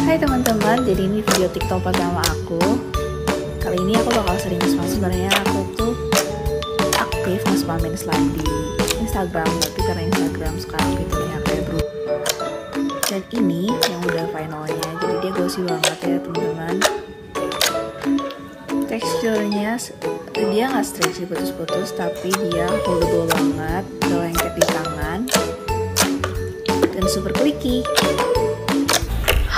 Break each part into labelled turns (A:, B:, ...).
A: Hai teman-teman, jadi ini video TikTok pertama aku. Kali ini aku bakal sering nge-spam. Sebenarnya aku tuh aktif nge-spamin slime di Instagram, tapi karena Instagram sekarang fiturnya kayak berubah. Dan ini yang udah finalnya, jadi dia glossy banget ya teman-teman. Teksturnya dia nggak stretchy putus-putus, tapi dia foldable banget, gak lengket di tangan, dan super clicky.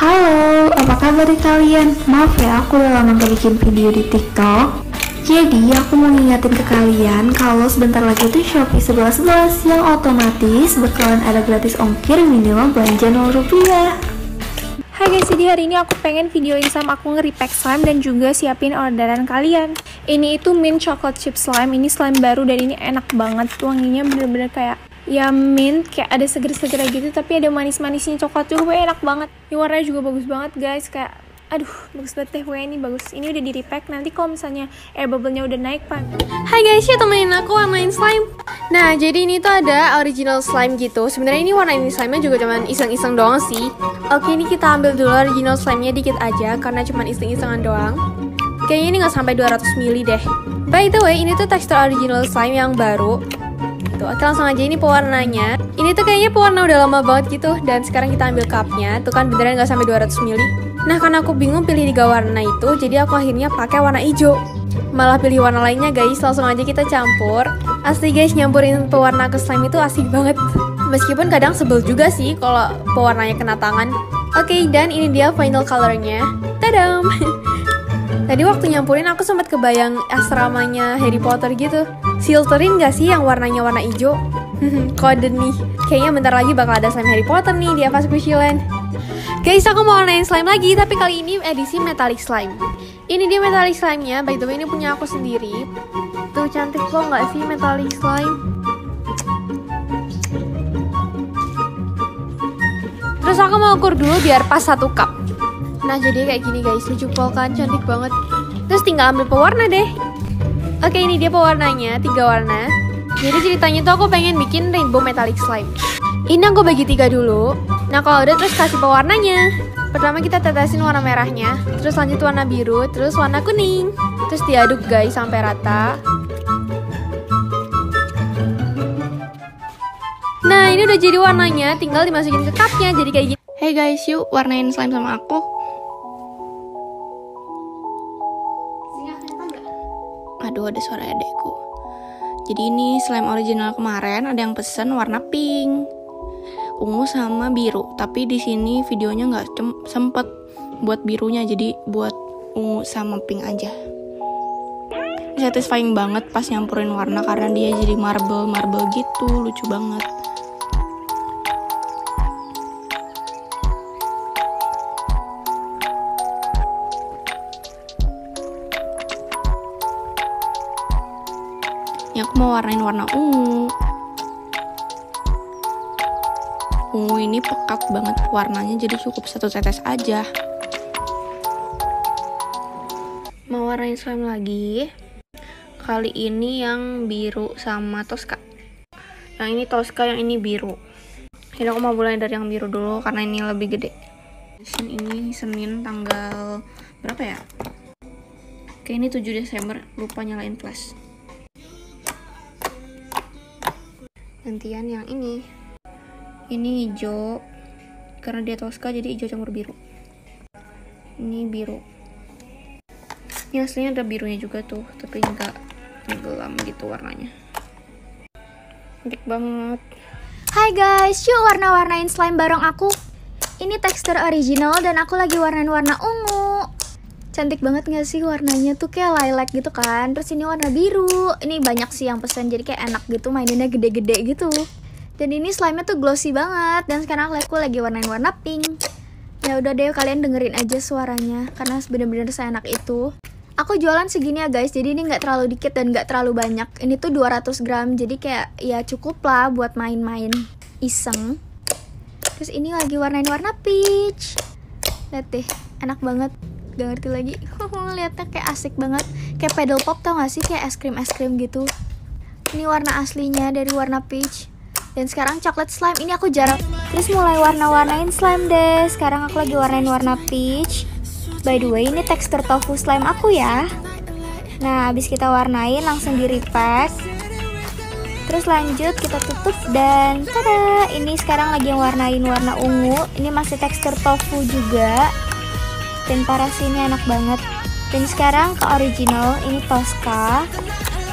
B: Halo, apa kabar kalian? Maaf ya, aku udah lama gak bikin video di TikTok. Jadi, aku mau ngingetin ke kalian kalau sebentar lagi tuh Shopee 11.11 yang otomatis bakalan ada gratis ongkir minimal belanja Rp0.
C: Hai guys, jadi hari ini aku pengen videoin sama aku nge-repack slime dan juga siapin orderan kalian. Ini itu mint chocolate chip slime, ini slime baru dan ini enak banget. Wanginya bener-bener kayak ya mint, kayak ada seger-seger gitu, tapi ada manis-manisnya coklat juga, enak banget. Ini warnanya juga bagus banget guys, kayak aduh bagus banget deh, ini bagus. Ini udah di repack, nanti kalau misalnya air bubble-nya udah naik pak.
D: Hai guys, ya temenin aku main slime. Nah, jadi ini tuh ada original slime gitu. Sebenarnya ini warna ini slime-nya juga cuman iseng-iseng doang sih. Oke, ini kita ambil dulu original slime-nya dikit aja karena cuman iseng-isengan doang. Kayaknya ini nggak sampai 200 ml deh. By the way, ini tuh tekstur original slime yang baru. Oke, langsung aja ini pewarnanya. Ini tuh kayaknya pewarna udah lama banget gitu. Dan sekarang kita ambil cupnya. Tuh kan beneran gak sampai 200 ml. Nah, karena aku bingung pilih 3 warna itu, jadi aku akhirnya pakai warna hijau. Malah pilih warna lainnya guys. Langsung aja kita campur. Asli guys, nyampurin pewarna ke slime itu asik banget. Meskipun kadang sebel juga sih kalau pewarnanya kena tangan. Oke, dan ini dia final colornya. Tadam! Tadi waktu nyampurin aku sempat kebayang asramanya Harry Potter gitu. Silterin gak sih yang warnanya warna hijau? Kode nih. Kayaknya bentar lagi bakal ada slime Harry Potter nih di Ava Squishyland. Guys, aku mau warnain slime lagi, tapi kali ini edisi metallic slime. Ini dia metallic slime-nya. By the way, ini punya aku sendiri. Tuh, cantik kok gak sih metallic slime? Terus aku mau ukur dulu biar pas 1 cup. Nah, jadi kayak gini guys, lucu pol kan, cantik banget. Terus tinggal ambil pewarna deh. Oke, ini dia pewarnanya, 3 warna. Jadi ceritanya tuh aku pengen bikin rainbow metallic slime. Ini aku bagi 3 dulu. Nah, kalau udah terus kasih pewarnanya. Pertama kita tetesin warna merahnya, terus lanjut warna biru, terus warna kuning. Terus diaduk guys sampai rata. Nah, ini udah jadi warnanya, tinggal dimasukin ke cupnya, jadi kayak gini. Hey guys, yuk warnain slime sama aku. Aduh, ada suara adekku. Jadi ini slime original kemarin, ada yang pesen warna pink, ungu sama biru. Tapi di sini videonya nggak sempet buat birunya, jadi buat ungu sama pink aja. Satisfying banget pas nyampurin warna karena dia jadi marble gitu, lucu banget. Ini aku mau warnain warna ungu. Ungu ini pekat banget warnanya, jadi cukup 1 tetes aja. Mau warnain slime lagi. Kali ini yang biru sama Tosca. Yang ini Tosca, yang ini biru. Jadi aku mau mulai dari yang biru dulu karena ini lebih gede. Ini Senin tanggal berapa ya? Oke, ini 7 Desember, lupa nyalain flash. Gantian yang ini hijau karena dia Tosca, jadi hijau campur biru. Ini biru. Ini aslinya ada birunya juga tuh, tapi nggak gelap gitu warnanya. Cantik banget.
B: Hai guys, yuk warna-warnain slime bareng aku. Ini tekstur original dan aku lagi warnain warna ungu. Cantik banget gak sih warnanya tuh, kayak lilac gitu kan. Terus ini warna biru. Ini banyak sih yang pesen, jadi kayak enak gitu, maininnya gede-gede gitu. Dan ini slime-nya tuh glossy banget. Dan sekarang aku lagi warnain warna pink. Ya udah deh, kalian dengerin aja suaranya karena bener-bener seenak itu. Aku jualan segini ya guys, jadi ini gak terlalu dikit dan gak terlalu banyak. Ini tuh 200 gram, jadi kayak ya cukup lah buat main-main iseng. Terus ini lagi warnain warna peach. Lihat deh, enak banget. Gak ngerti lagi. Lihatnya kayak asik banget. Kayak pedal pop, tau gak sih? Kayak es krim gitu. Ini warna aslinya dari warna peach. Dan sekarang coklat slime ini aku jarang. Terus mulai warna-warnain slime deh. Sekarang aku lagi warnain warna peach. By the way, ini tekstur tofu slime aku ya. Nah, habis kita warnain langsung di repack. Terus lanjut kita tutup dan tada, ini sekarang lagi warnain warna ungu. Ini masih tekstur tofu juga. Dan parah sih, ini enak banget. Dan sekarang ke original, ini Tosca.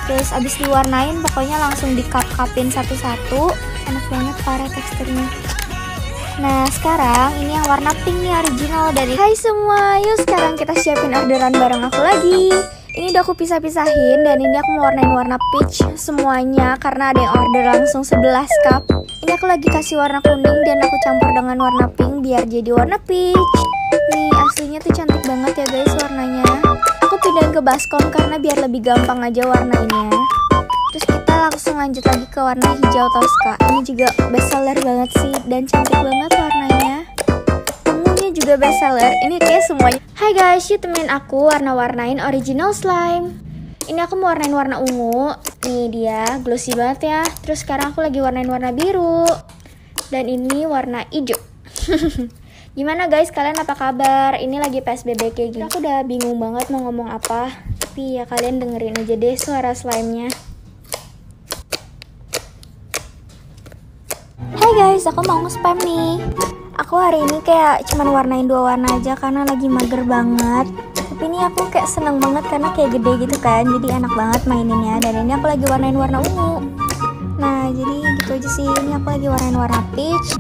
B: Terus abis diwarnain pokoknya langsung dikap-kapin satu-satu. Enak banget parah teksturnya. Nah sekarang ini yang warna pink nih original dari. Hai semua, yuk sekarang kita siapin orderan bareng aku lagi. Ini udah aku pisah-pisahin dan ini aku mau warnain warna peach semuanya karena ada yang order langsung 11 cup. Ini aku lagi kasih warna kuning dan aku campur dengan warna pink biar jadi warna peach. Nih aslinya tuh cantik banget ya guys warnanya. Aku pindahin ke baskom karena biar lebih gampang aja warnainnya. Terus kita langsung lanjut lagi ke warna hijau Tosca. Ini juga best seller banget sih dan cantik banget warnanya. Ungunya juga best seller. Ini kayak semuanya. Hai guys, yuk temenin aku warna-warnain original slime. Ini aku mau warnain warna ungu. Nih dia, glossy banget ya. Terus sekarang aku lagi warnain warna biru. Dan ini warna hijau. Gimana guys, kalian apa kabar? Ini lagi PSBB kayak gini. Aku udah bingung banget mau ngomong apa. Tapi ya kalian dengerin aja deh suara slime-nya. Hai guys, aku mau nge-spam nih. Aku hari ini kayak cuman warnain 2 warna aja karena lagi mager banget. Tapi ini aku kayak seneng banget karena kayak gede gitu kan. Jadi enak banget maininnya. Dan ini aku lagi warnain warna ungu. Nah jadi gitu aja sih. Ini aku lagi warnain warna peach.